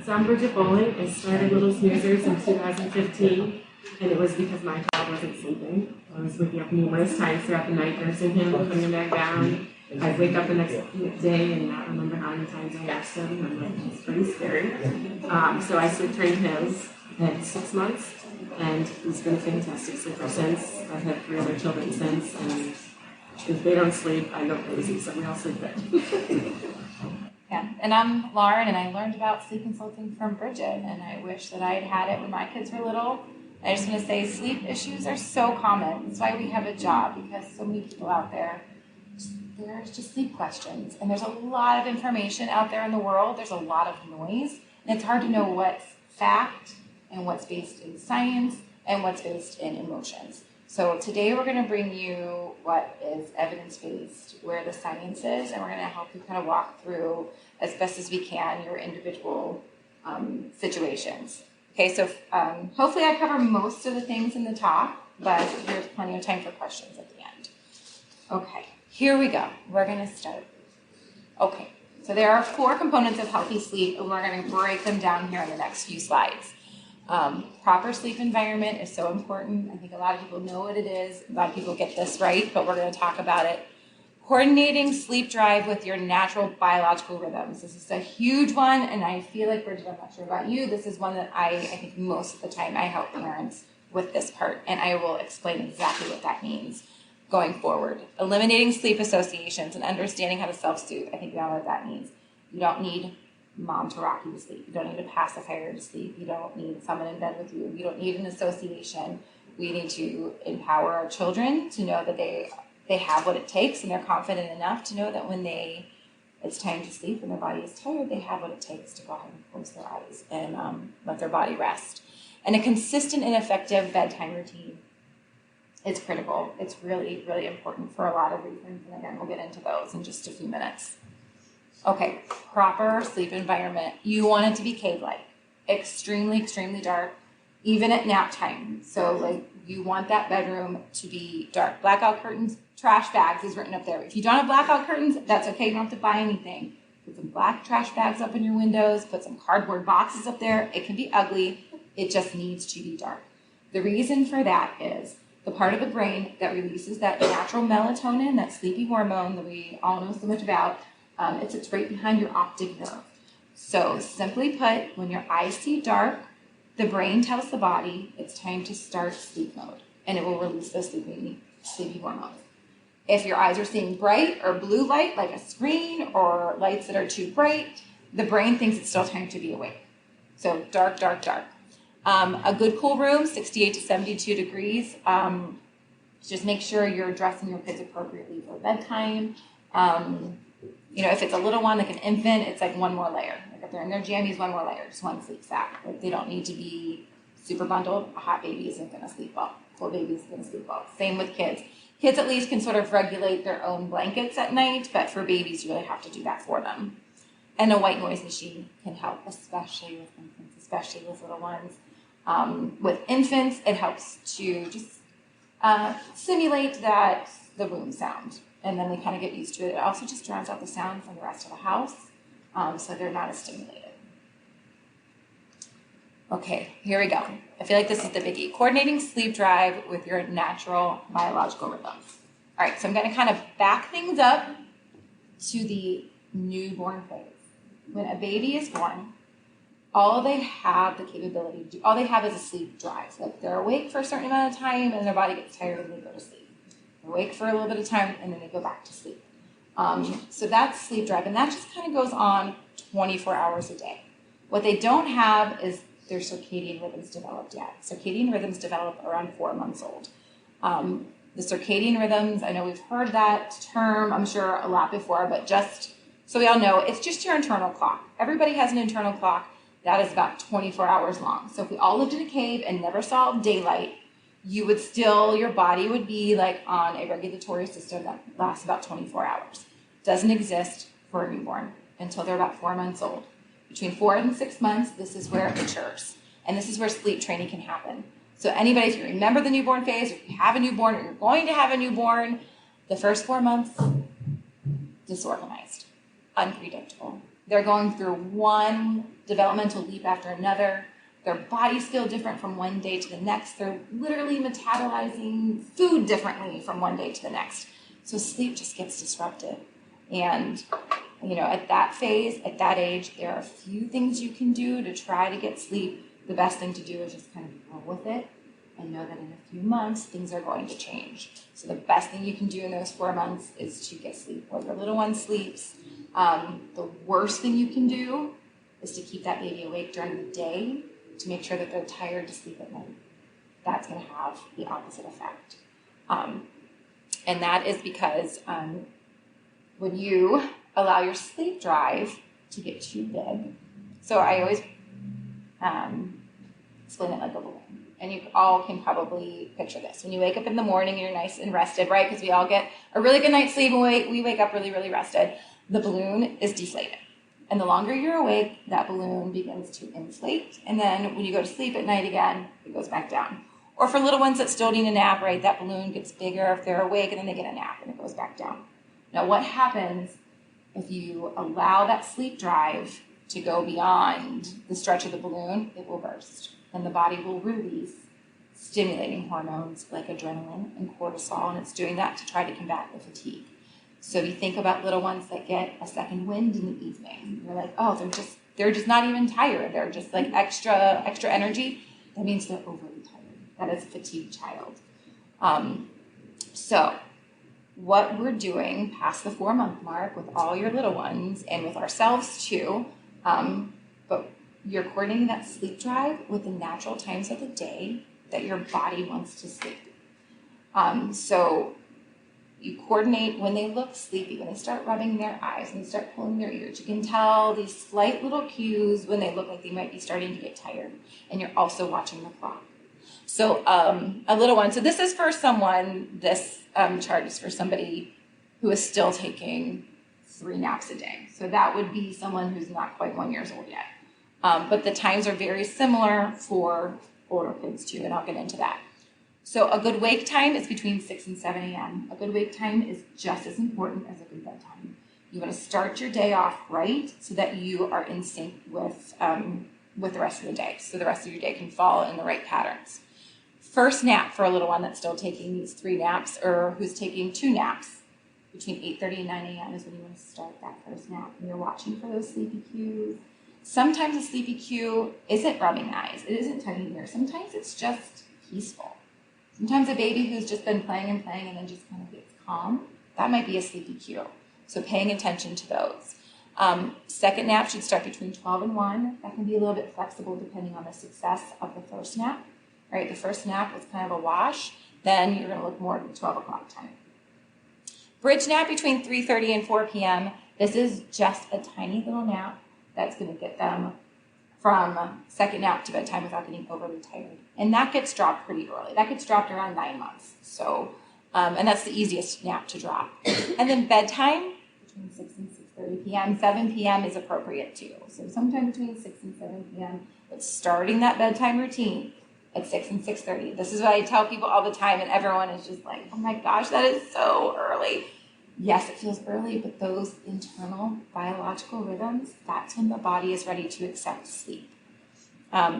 So I'm Bridget Bowling. I started Little Snoozers in 2015, and it was because my child wasn't sleeping. I was waking up numerous times throughout the night, nursing him, putting him back down. I'd wake up the next day and not remember how many times I nursed him. I'm like, it's pretty scary. So I sleep trained him at 6 months, and he's been a fantastic sleeper since. I've had 3 other children since, and if they don't sleep, I go crazy, so we all sleep good. Yeah, and I'm Lauren, and I learned about sleep consulting from Bridget, and I wish that I had had it when my kids were little. I just want to say sleep issues are so common. That's why we have a job, because so many people out there, there's just sleep questions. And there's a lot of information out there in the world. There's a lot of noise, and it's hard to know what's fact and what's based in science and what's based in emotions. So today we're going to bring you what is evidence-based, where the science is, and we're going to help you kind of walk through, as best as we can, your individual situations. Okay, so hopefully I cover most of the things in the talk, but there's plenty of time for questions at the end. Okay, here we go. We're going to start. Okay, so there are 4 components of healthy sleep, and we're going to break them down here in the next few slides. Proper sleep environment is so important. I think a lot of people know what it is. A lot of people get this right, but we're going to talk about it. Coordinating sleep drive with your natural biological rhythms. This is a huge one, and I feel like, Bridget, I'm not sure about you, this is one that I think most of the time I help parents with this part, and I will explain exactly what that means going forward. Eliminating sleep associations and understanding how to self-soothe. I think we all know what that means. You don't need mom to rock you to sleep. You don't need a pacifier to sleep. You don't need someone in bed with you. You don't need an association. We need to empower our children to know that they have what it takes, and they're confident enough to know that when it's time to sleep and their body is tired, they have what it takes to go ahead and close their eyes and let their body rest. And a consistent and effective bedtime routine is critical. It's really, really important for a lot of reasons, and again, we'll get into those in just a few minutes. Okay, proper sleep environment. You want it to be cave-like, extremely, extremely dark, even at nap time. So like you want that bedroom to be dark. Blackout curtains, trash bags is written up there. If you don't have blackout curtains, that's okay. You don't have to buy anything. Put some black trash bags up in your windows, put some cardboard boxes up there. It can be ugly. It just needs to be dark. The reason for that is the part of the brain that releases that natural melatonin, that sleepy hormone that we all know so much about, it sits right behind your optic nerve. So simply put, when your eyes see dark, the brain tells the body it's time to start sleep mode, and it will release those sleepy hormones. If your eyes are seeing bright or blue light, like a screen, or lights that are too bright, the brain thinks it's still time to be awake. So dark, dark, dark. A good cool room, 68 to 72 degrees. Just make sure you're dressing your kids appropriately for bedtime. If it's a little one, like an infant, it's like one more layer. Like if they're in their jammies, one more layer, just one sleep sack. Like they don't need to be super bundled. A hot baby isn't going to sleep well. Cold baby isn't going to sleep well. Same with kids. Kids at least can sort of regulate their own blankets at night, but for babies, you really have to do that for them. And a white noise machine can help, especially with infants, especially with little ones. With infants, it helps to just simulate the room sound. And then they kind of get used to it. It also just drowns out the sound from the rest of the house, so they're not as stimulated. Okay, here we go. I feel like this is the biggie. Coordinating sleep drive with your natural biological rhythms. All right, so I'm going to kind of back things up to the newborn phase. When a baby is born, all they have the capability to do, all they have is a sleep drive. Like they're awake for a certain amount of time, and their body gets tired and they go to sleep. Awake for a little bit of time, and then they go back to sleep. So that's sleep drive, and that just kind of goes on 24 hours a day. What they don't have is their circadian rhythms developed yet. Circadian rhythms develop around 4 months old. The circadian rhythms, I know we've heard that term, I'm sure, a lot before, but just so we all know, it's just your internal clock. Everybody has an internal clock that is about 24 hours long. So if we all lived in a cave and never saw daylight, your body would be like on a regulatory system that lasts about 24 hours. Doesn't exist for a newborn until they're about 4 months old. Between 4 and 6 months, this is where it matures. And this is where sleep training can happen. So anybody, if you remember the newborn phase, or if you have a newborn, or you're going to have a newborn, the first 4 months, disorganized, unpredictable, They're going through one developmental leap after another. Their bodies feel different from one day to the next. They're literally metabolizing food differently from one day to the next. So sleep just gets disrupted. And, at that phase, at that age, there are a few things you can do to try to get sleep. The best thing to do is just kind of roll with it and know that in a few months, things are going to change. So the best thing you can do in those 4 months is to get sleep while your little one sleeps. The worst thing you can do is to keep that baby awake during the day to make sure that they're tired to sleep at night. That's going to have the opposite effect. And that is because when you allow your sleep drive to get too big, so I always explain it like a balloon. And you all can probably picture this. When you wake up in the morning, you're nice and rested, right? Because we all get a really good night's sleep and we wake up really, really rested. The balloon is deflated. And the longer you're awake, that balloon begins to inflate. And then when you go to sleep at night again, it goes back down. Or for little ones that still need a nap, right, that balloon gets bigger if they're awake and then they get a nap and it goes back down. Now what happens if you allow that sleep drive to go beyond the stretch of the balloon? It will burst. And the body will release stimulating hormones like adrenaline and cortisol, and it's doing that to try to combat the fatigue. So you think about little ones that get a second wind in the evening. You're like, oh, they're just not even tired. They're just like extra energy. That means they're overly tired. That is a fatigued child. So what we're doing past the 4-month mark with all your little ones and with ourselves too, but you're coordinating that sleep drive with the natural times of the day that your body wants to sleep. So you coordinate when they look sleepy, when they start rubbing their eyes, when they start pulling their ears. You can tell these slight little cues when they look like they might be starting to get tired. And you're also watching the clock. So a little one, so this is for someone, this chart is for somebody who is still taking 3 naps a day. So that would be someone who's not quite 1 year old yet. But the times are very similar for older kids too, and I'll get into that. So a good wake time is between 6 and 7 a.m. A good wake time is just as important as a good bedtime. You want to start your day off right so that you are in sync with the rest of the day. So the rest of your day can fall in the right patterns. First nap for a little one that's still taking these 3 naps or who's taking 2 naps between 8:30 and 9 a.m. is when you want to start that first nap. And you're watching for those sleepy cues. Sometimes a sleepy cue isn't rubbing eyes. It isn't tugging ears. Sometimes it's just peaceful. Sometimes a baby who's just been playing and then just kind of gets calm, that might be a sleepy cue. So paying attention to those. Second nap should start between 12 and 1. That can be a little bit flexible depending on the success of the first nap. Right? The first nap was kind of a wash. Then you're going to look more at the 12 o'clock time. Bridge nap between 3:30 and 4 p.m. This is just a tiny little nap that's going to get them from second nap to bedtime without getting overly tired. And that gets dropped pretty early. That gets dropped around 9 months. So, and that's the easiest nap to drop. And then bedtime, between 6 and 6:30 p.m. 7 p.m. is appropriate too. So sometime between 6 and 7 p.m. But starting that bedtime routine at 6 and 6:30. This is what I tell people all the time, and everyone is just like, oh my gosh, that is so early. Yes, it feels early, but those internal biological rhythms, that's when the body is ready to accept sleep.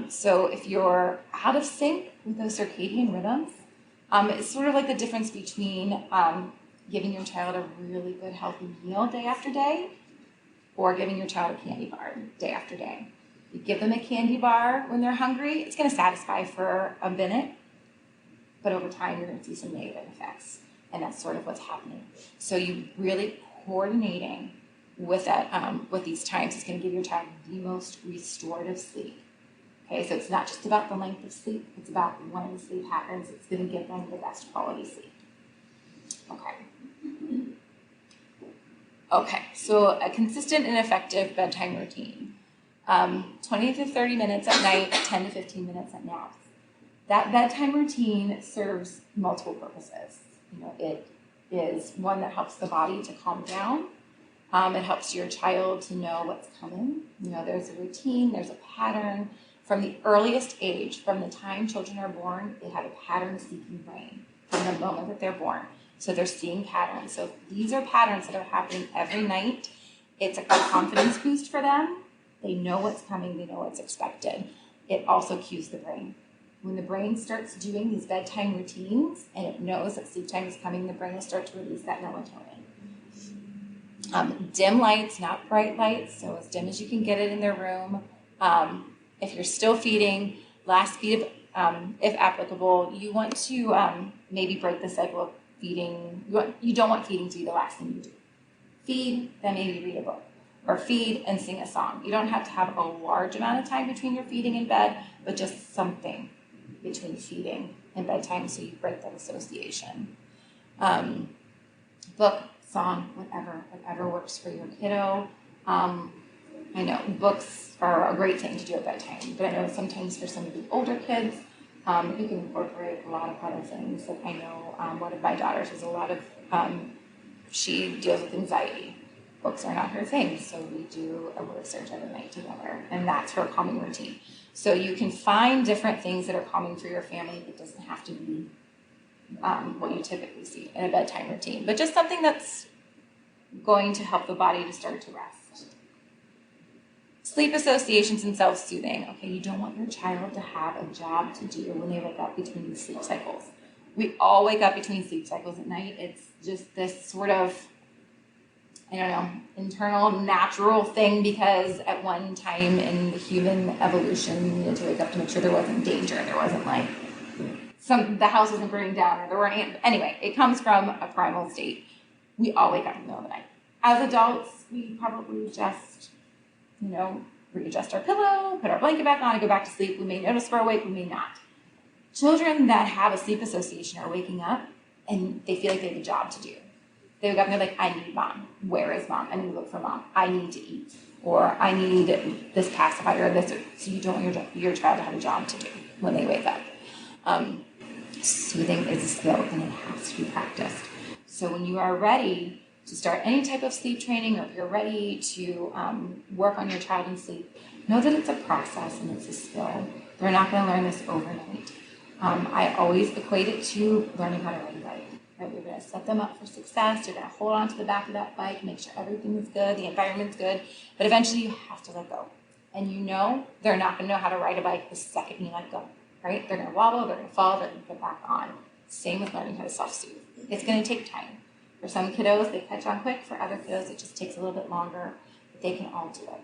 So if you're out of sync with those circadian rhythms, it's sort of like the difference between giving your child a really good healthy meal day after day or giving your child a candy bar day after day. You give them a candy bar when they're hungry, it's going to satisfy for a minute, but over time you're going to see some negative effects. And that's sort of what's happening. So you really coordinating with that, with these times is going to give your child the most restorative sleep. Okay, so it's not just about the length of sleep, it's about when the sleep happens, it's going to give them the best quality sleep. Okay, so a consistent and effective bedtime routine. 20 to 30 minutes at night, 10 to 15 minutes at naps. That bedtime routine serves multiple purposes. It is one that helps the body to calm down. It helps your child to know what's coming. There's a routine, there's a pattern. From the earliest age, from the time children are born, they have a pattern-seeking brain from the moment that they're born. So they're seeing patterns. So these are patterns that are happening every night, It's a confidence boost for them. They know what's coming. They know what's expected. It also cues the brain. When the brain starts doing these bedtime routines and it knows that sleep time is coming, the brain will start to release that melatonin. Dim lights, not bright lights, so as dim as you can get it in their room. If you're still feeding, last feed, if applicable, you want to maybe break the cycle of feeding. You don't want feeding to be the last thing you do. Feed, then maybe read a book. Or feed and sing a song. You don't have to have a large amount of time between your feeding and bed, but just something between feeding and bedtime so you break that association. Book, song, whatever works for your kiddo. I know books are a great thing to do at bedtime, but I know sometimes for some of the older kids, you can incorporate a lot of other things. Like I know one of my daughters has a lot of, she deals with anxiety. Books are not her thing, so we do a word search every night together, and that's her calming routine. So you can find different things that are calming for your family. It doesn't have to be what you typically see in a bedtime routine, but just something that's going to help the body to start to rest. Sleep associations and self-soothing. Okay, you don't want your child to have a job to do when they wake up between these sleep cycles. We all wake up between sleep cycles at night. It's just this sort of, I don't know, internal, natural thing because at one time in the human evolution, you needed to wake up to make sure there wasn't danger. There wasn't like the house wasn't burning down or there weren't, anyway, it comes from a primal state. We all wake up in the middle of the night. As adults, we probably just, readjust our pillow, put our blanket back on and go back to sleep. We may notice we're awake, we may not. Children that have a sleep association are waking up and they feel like they have a job to do. They wake up and they're like, I need mom. Where is mom? I need to look for mom. I need to eat. Or I need this pacifier or this. So you don't want your child to have a job to do when they wake up. Soothing is a skill and it has to be practiced. So when you are ready to start any type of sleep training or if you're ready to work on your child in sleep, know that it's a process and it's a skill. They're not going to learn this overnight. I always equate it to learning how to ride a bike. Right? You're going to set them up for success. You're going to hold on to the back of that bike, make sure everything is good, the environment's good, but eventually you have to let go. And they're not going to know how to ride a bike the second you let go. Right? They're going to wobble, they're going to fall, they're going to get back on. Same with learning how to self-soothe. It's going to take time. For some kiddos, they catch on quick. For other kiddos, it just takes a little bit longer, but they can all do it.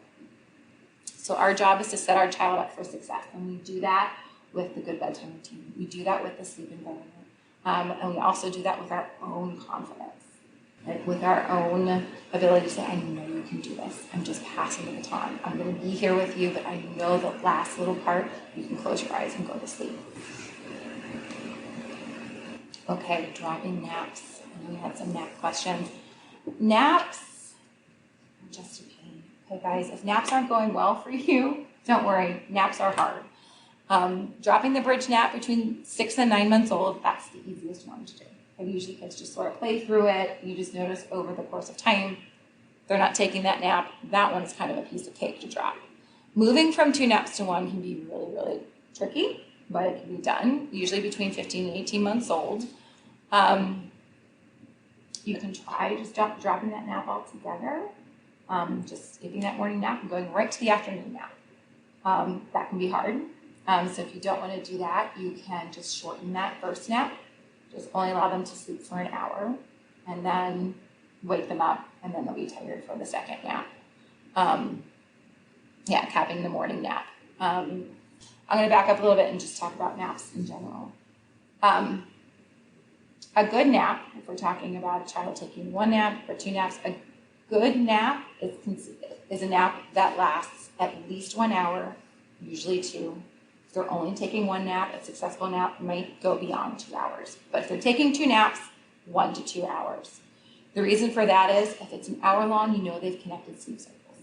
So our job is to set our child up for success, and we do that with the good bedtime routine. We do that with the sleep environment. And we also do that with our own confidence, like with our own ability to say, I know you can do this. I'm just passing the baton. I'm going to be here with you, but I know the last little part, you can close your eyes and go to sleep. Okay, dropping naps. I know we had some nap questions. Naps are just a pain. Okay, guys, if naps aren't going well for you, don't worry. Naps are hard. Dropping the bridge nap between 6 and 9 months old, that's the easiest one to do. And usually kids just sort of play through it. You just notice over the course of time, they're not taking that nap. That one is kind of a piece of cake to drop. Moving from 2 naps to 1 can be really, really tricky, but it can be done, usually between 15 and 18 months old. You can try just dropping that nap altogether, just skipping that morning nap and going right to the afternoon nap. That can be hard. So if you don't want to do that, you can just shorten that first nap. Just only allow them to sleep for an hour and then wake them up and then they'll be tired for the second nap. Capping the morning nap. I'm going to back up a little bit and just talk about naps in general. A good nap, if we're talking about a child taking 1 nap or 2 naps, a good nap is a nap that lasts at least 1 hour, usually 2. If they're only taking 1 nap, a successful nap might go beyond 2 hours. But if they're taking 2 naps, 1 to 2 hours. The reason for that is if it's an hour long, you know they've connected sleep cycles.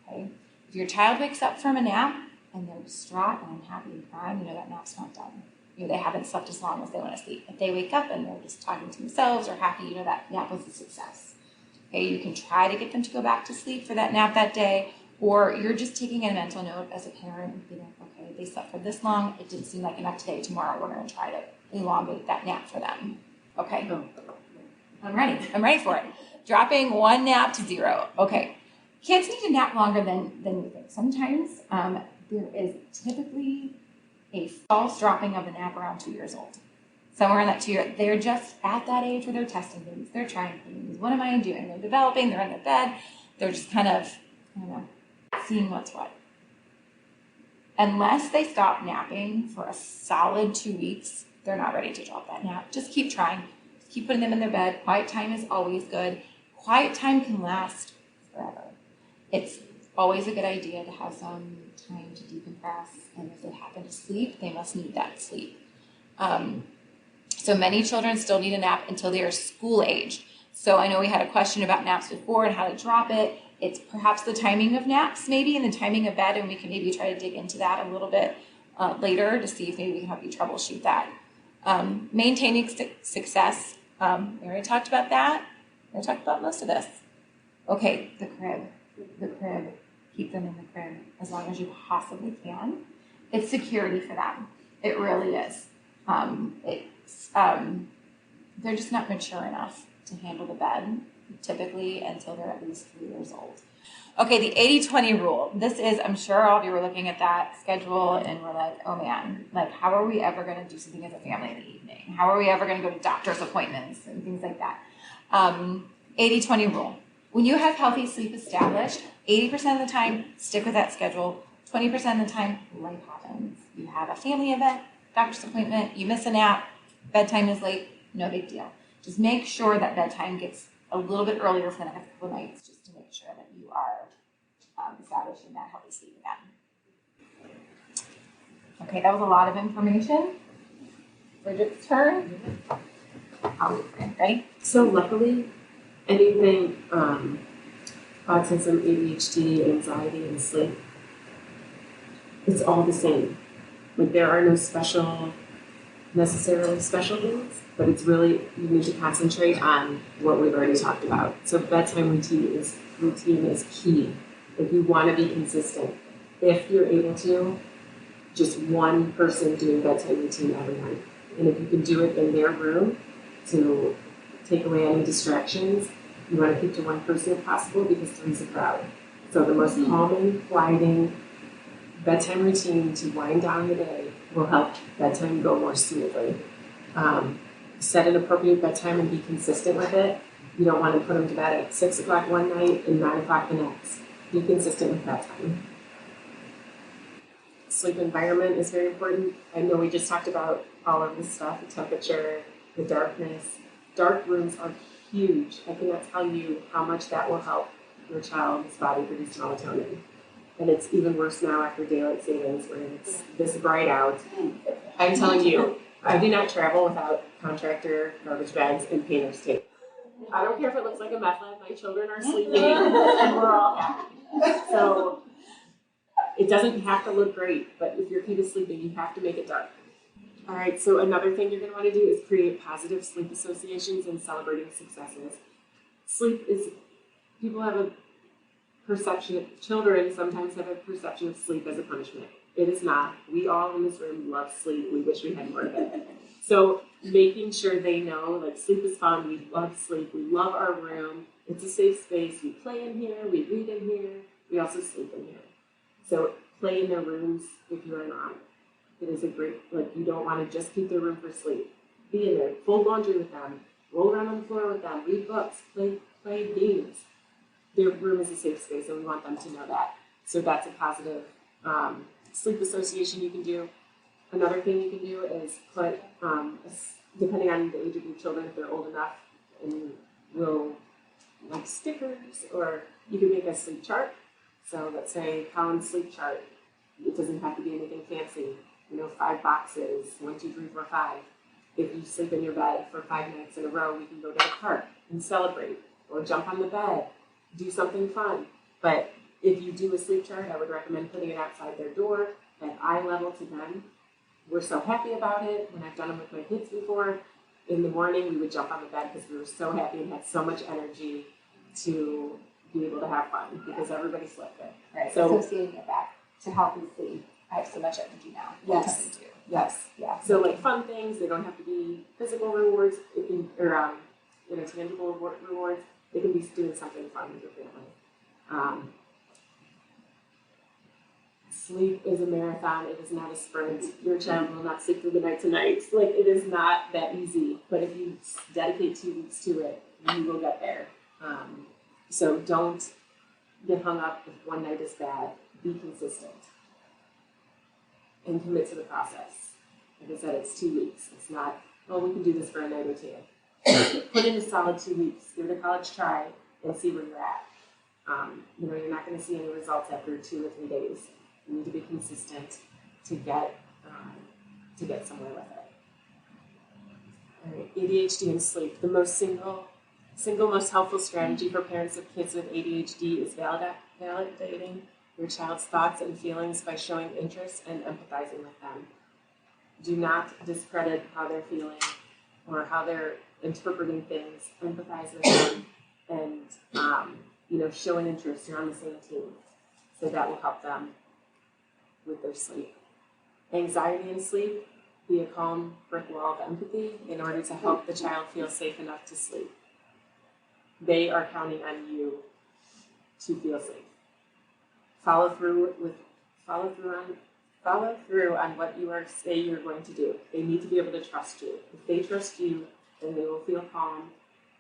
Okay? If your child wakes up from a nap and they're distraught and unhappy and crying, you know that nap's not done. You know they haven't slept as long as they want to sleep. If they wake up and they're just talking to themselves or happy, you know that nap was a success. Okay, you can try to get them to go back to sleep for that nap that day, or you're just taking a mental note as a parent and being like, okay, they slept for this long, it didn't seem like enough today, tomorrow we're going to try to elongate that nap for them. Okay, I'm ready for it. Dropping 1 nap to 0. Okay, Kids need to nap longer than you think. Sometimes there is typically a false dropping of a nap around 2 years old. Somewhere in that 2 year, they're just at that age where they're testing things, they're trying things. What am I doing? They're developing, they're in their bed, they're just kind of, I don't know, seeing what's what. Unless they stop napping for a solid 2 weeks, they're not ready to drop that nap. Just keep trying. Just keep putting them in their bed. Quiet time is always good. Quiet time can last forever. It's always a good idea to have some time to decompress, and if they happen to sleep, they must need that sleep. So many children still need a nap until they are school aged. So I know we had a question about naps before and how to drop it. It's perhaps the timing of naps maybe and the timing of bed, and we can maybe try to dig into that a little bit later to see if maybe we can help you troubleshoot that. Maintaining success, we already talked about that. We already talked about most of this. Okay, the crib. Keep them in the crib as long as you possibly can. It's security for them. It really is. They're just not mature enough to handle the bed typically until they're at least 3 years old. Okay, the 80-20 rule. This is, I'm sure all of you were looking at that schedule and we're like, oh man, like how are we ever going to do something as a family in the evening? How are we ever going to go to doctor's appointments and things like that? 80-20 rule. When you have healthy sleep established, 80% of the time, stick with that schedule. 20% of the time, life happens. You have a family event, doctor's appointment, you miss a nap, bedtime is late, no big deal. Just make sure that bedtime gets a little bit earlier for the next couple of nights, just to make sure that you are establishing that healthy sleep again. Okay, that was a lot of information. Bridget's turn. Ready? So luckily, anything autism, ADHD, anxiety, and sleep, it's all the same. Like there are no necessarily special things, but it's really, you need to concentrate on what we've already talked about. So bedtime routine is key. If you want to be consistent, if you're able to, just one person doing bedtime routine every night. And if you can do it in their room to take away any distractions, you want to keep to one person if possible because three's a crowd. So the most calming, quieting bedtime routine to wind down the day will help bedtime go more smoothly. Set an appropriate bedtime and be consistent with it. You don't want to put them to bed at 6 o'clock one night and 9 o'clock the next. Be consistent with bedtime. Sleep environment is very important. I know we just talked about all of this stuff, the temperature, the darkness. Dark rooms are huge. I cannot tell you how much that will help your child's body produce melatonin. And it's even worse now after daylight savings where it's this bright out. I'm telling you, I do not travel without contractor garbage bags and painter's tape. I don't care if it looks like a meth lab. My children are sleeping and we're all happy. So it doesn't have to look great, but if your kid is sleeping, you have to make it dark. All right, so another thing you're going to want to do is create positive sleep associations and celebrating successes. Sleep is, people have a perception, children sometimes have a perception of sleep as a punishment. It is not. We all in this room love sleep. We wish we had more of it. So making sure they know, like, sleep is fun. We love sleep. We love our room. It's a safe space. We play in here. We read in here. We also sleep in here. So play in their rooms if you are not. It is a great, like, you don't want to just keep their room for sleep. Be in there. Fold laundry with them. Roll around on the floor with them. Read books. Play games. Their room is a safe space, and we want them to know that. So that's a positive sleep association you can do. Another thing you can do is put, depending on the age of your children, if they're old enough, and will like stickers, or you can make a sleep chart. So let's say Colin's sleep chart. It doesn't have to be anything fancy. 5 boxes, 1, 2, 3, 4, 5. If you sleep in your bed for 5 nights in a row, we can go to the park and celebrate, or jump on the bed, do something fun. But if you do a sleep chart, I would recommend putting it outside their door at eye level to them. We're so happy about it. When I've done them with my kids before, in the morning we would jump on the bed because we were so happy and had so much energy to be able to have fun because everybody slept good. Right, so associating it back to healthy sleep. I have so much energy now. Yes. Yes. Yeah. So like fun things, they don't have to be physical rewards, it can, or tangible rewards. They can be doing something fun with your family. Sleep is a marathon. It is not a sprint. Your child will not sleep through the night tonight. Like, it is not that easy. But if you dedicate 2 weeks to it, you will get there. So don't get hung up if one night is bad. Be consistent and commit to the process. Like I said, it's 2 weeks. It's not, well, we can do this for a night or two. Put in a solid 2 weeks. Give it a college try and see where you're at. You're not going to see any results after 2 or 3 days. You need to be consistent to get somewhere with it. All right, ADHD and sleep. The single most helpful strategy for parents of kids with ADHD is validating your child's thoughts and feelings by showing interest and empathizing with them. Do not discredit how they're feeling or how they're interpreting things. Empathize with them and show an interest. You're on the same team, so that will help them with their sleep. Anxiety and sleep, be a calm brick wall of empathy in order to help the child feel safe enough to sleep. They are counting on you to feel safe. Follow through on what you say you're going to do. They need to be able to trust you. If they trust you, then they will feel calm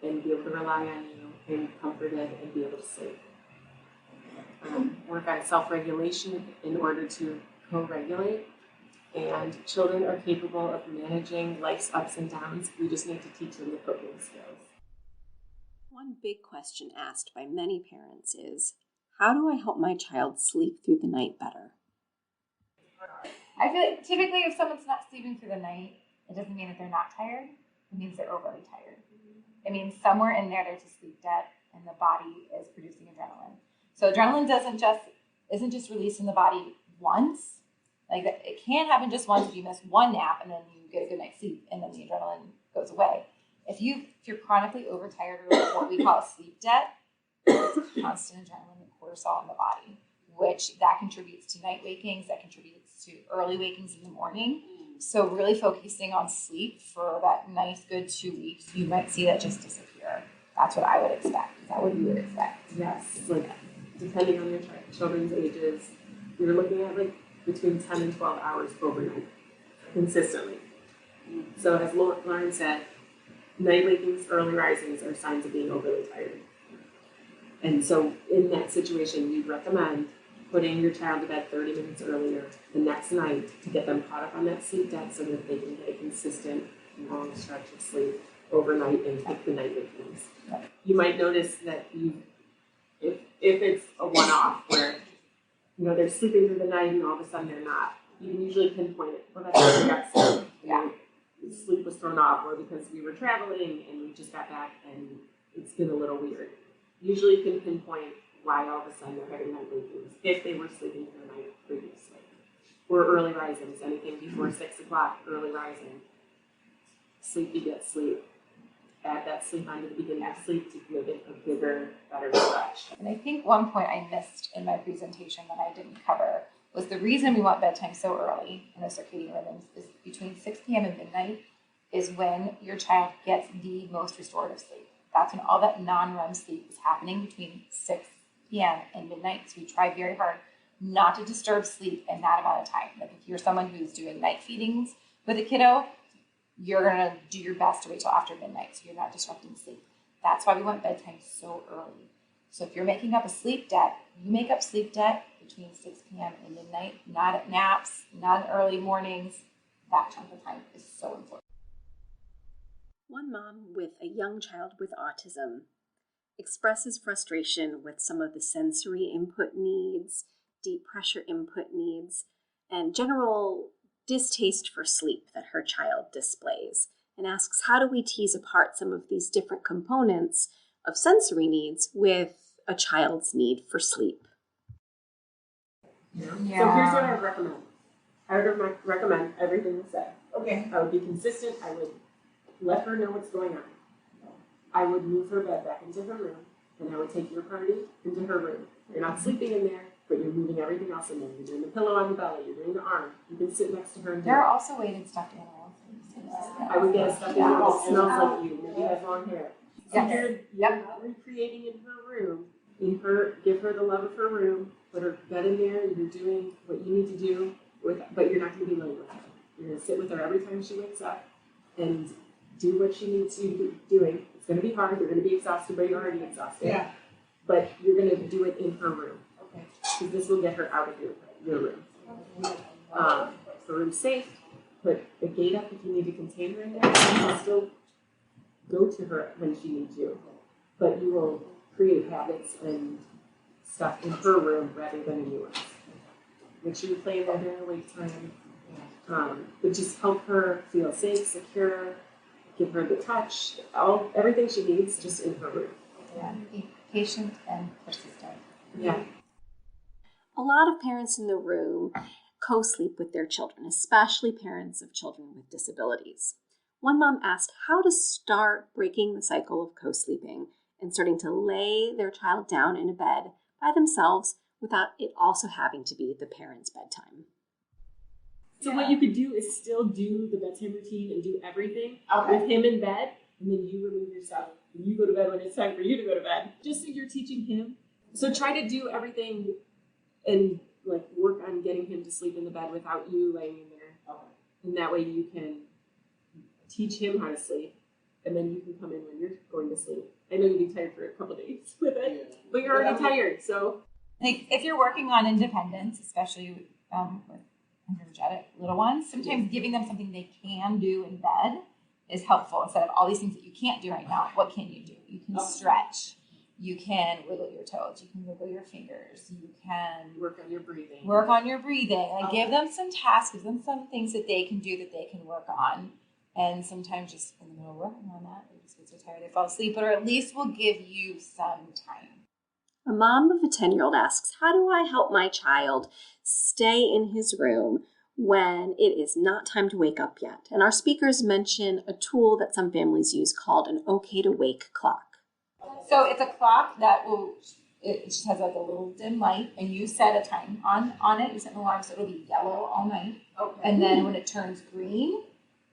and be able to rely on you and comforted and be able to sleep. Work on self-regulation in order to co-regulate. And children are capable of managing life's ups and downs. We just need to teach them the coping skills. One big question asked by many parents is, how do I help my child sleep through the night better? I feel like typically if someone's not sleeping through the night, it doesn't mean that they're not tired. It means they're overly tired. It means somewhere in there there's a sleep debt and the body is producing adrenaline. So adrenaline isn't just released in the body once. Like, it can happen just once if you miss one nap and then you get a good night's sleep and then the adrenaline goes away. If you're chronically overtired or what we call a sleep debt, it's constant adrenaline and cortisol in the body, which that contributes to night wakings, that contributes to early wakings in the morning. So really focusing on sleep for that nice, good 2 weeks, you might see that just disappear. That's what I would expect. Is that what you would expect? Yes, like depending on your children's ages, you're looking at like between 10 and 12 hours overnight, consistently. So as Lauren said, night wakings, early risings are signs of being overly tired. And so in that situation, we'd recommend putting your child to bed 30 minutes earlier the next night to get them caught up on that sleep debt so that they can get a consistent long stretch of sleep overnight and take the night wakings. You might notice that if it's a one-off where they're sleeping through the night and all of a sudden they're not, you can usually pinpoint it. Well, that's why we got sick. Yeah. Sleep was thrown off, or because we were traveling and we just got back and it's been a little weird. Usually you can pinpoint why all of a sudden they're having night wakings if they were sleeping through the night previously. Or early risings, anything before 6 o'clock, early rising. Sleep begets sleep. Add that sleep onto the beginning of sleep to make it a bigger, better stretch. And I think one point I missed in my presentation that I didn't cover was the reason we want bedtime so early in the circadian rhythms is between 6 p.m. and midnight is when your child gets the most restorative sleep. That's when all that non-REM sleep is happening between 6 p.m. and midnight. So we try very hard not to disturb sleep in that amount of time. Like if you're someone who's doing night feedings with a kiddo, you're going to do your best to wait till after midnight so you're not disrupting sleep. That's why we want bedtime so early. So if you're making up a sleep debt, you make up sleep debt between 6 p.m. and midnight, not at naps, not in early mornings. That chunk of time is so important. One mom with a young child with autism expresses frustration with some of the sensory input needs, deep pressure input needs, and general distaste for sleep that her child displays, and asks, how do we tease apart some of these different components of sensory needs with a child's need for sleep? Yeah. So here's what I would recommend. I would recommend everything you said. Okay. I would be consistent. I would let her know what's going on. I would move her bed back into her room, and I would take your party into her room. You're not sleeping in there, but you're moving everything else in there. You're doing the pillow on the belly. You're doing the arm. You can sit next to her and do There are it. also weighted stuffed animals. I would get a stuffed animal that smells like you. Maybe has long hair. So Yes. you're not recreating in her room give her the love of her room, put her bed in there, and you're doing what you need to do but you're not going to be laying with her. You're going to sit with her every time she wakes up and do what she needs to be doing. It's going to be hard. You're going to be exhausted, but you're already exhausted. Yeah. But you're going to do it in her room. Okay. Because this will get her out of your room. The room's safe. Put a gate up if you need to contain her in there. You can still go to her when she needs you. But you will create habits and stuff in her room rather than in yours. Make sure you play there during awake time. But just help her feel safe, secure, give her the touch, everything she needs just in her room. Yeah, be patient and persistent. Yeah. A lot of parents in the room co-sleep with their children, especially parents of children with disabilities. One mom asked how to start breaking the cycle of co-sleeping and starting to lay their child down in a bed by themselves without it also having to be the parent's bedtime. So what you could do is still do the bedtime routine and do everything with him in bed, and then you remove yourself. And you go to bed when it's time for you to go to bed. Just so you're teaching him. So try to do everything and like work on getting him to sleep in the bed without you laying in there. And that way you can teach him how to sleep, and then you can come in when you're going to sleep. I know you'll be tired for a couple of days with it, but you're already tired, so. Like if you're working on independence, especially with energetic little ones, sometimes giving them something they can do in bed is helpful instead of all these things that you can't do right now. What can you do? You can stretch. You can wiggle your toes. You can wiggle your fingers. You can work on your breathing. Like give them some tasks, give them some things that they can do that they can work on. And sometimes just in the middle of working on that, they just get so tired they fall asleep, but or at least we'll give you some time. A mom of a 10-year-old asks, how do I help my child stay in his room when it is not time to wake up yet? And our speakers mention a tool that some families use called an okay to wake clock. So it's a clock that it just has like a little dim light, and you set a time on it. You set an alarm so it'll be yellow all night. Okay. And then when it turns green,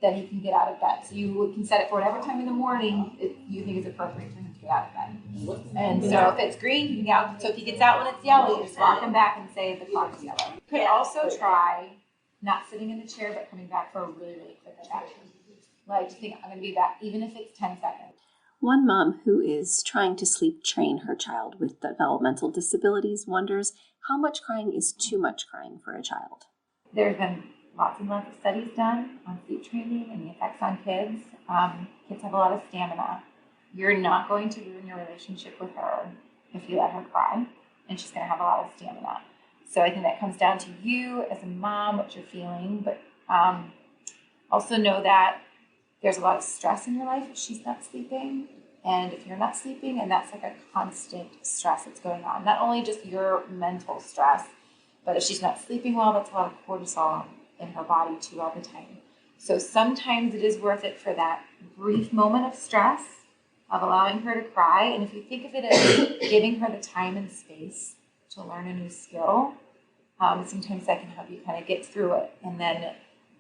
then he can get out of bed. So you can set it for whatever time in the morning you think is appropriate for him to get out of bed. And so if it's green, you can get out. So if he gets out when it's yellow, you just walk him back and say the clock is yellow. You could also try not sitting in the chair, but coming back for a really, really quick action. Like, you think I'm going to be back, even if it's 10 seconds. One mom who is trying to sleep train her child with developmental disabilities wonders how much crying is too much crying for a child. There's been lots and lots of studies done on sleep training and the effects on kids. Kids have a lot of stamina. You're not going to ruin your relationship with her if you let her cry, and she's going to have a lot of stamina. So I think that comes down to you as a mom, what you're feeling, but also know that there's a lot of stress in your life if she's not sleeping, and if you're not sleeping, and that's like a constant stress that's going on. Not only just your mental stress, but if she's not sleeping well, that's a lot of cortisol in her body too all the time. So sometimes it is worth it for that brief moment of stress of allowing her to cry. And if you think of it as giving her the time and space to learn a new skill, sometimes that can help you kind of get through it. And then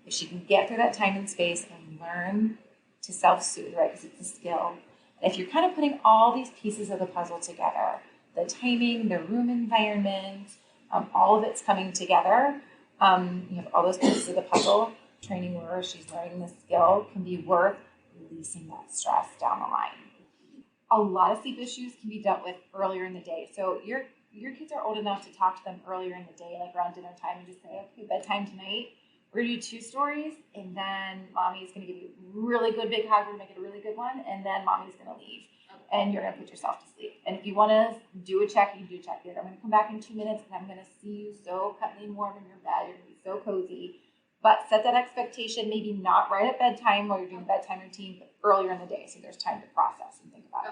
if she can get through that time and space and learn to self-soothe, right, because it's a skill. And if you're kind of putting all these pieces of the puzzle together, the timing, the room environment, all of it's coming together, you have all those pieces of the puzzle, training where she's learning the skill can be worth releasing that stress down the line. A lot of sleep issues can be dealt with earlier in the day. So your kids are old enough to talk to them earlier in the day, like around dinner time, and just say, okay, bedtime tonight. We're going to do 2 stories, and then mommy's going to give you a really good big hug. We're going to make it a really good one, and then mommy's going to leave, and you're going to put yourself to sleep. And if you want to do a check, you can do a check. I'm going to come back in 2 minutes, and I'm going to see you so cuddly and warm in your bed. You're going to be so cozy. But set that expectation, maybe not right at bedtime while you're doing bedtime routine, but earlier in the day, so there's time to process and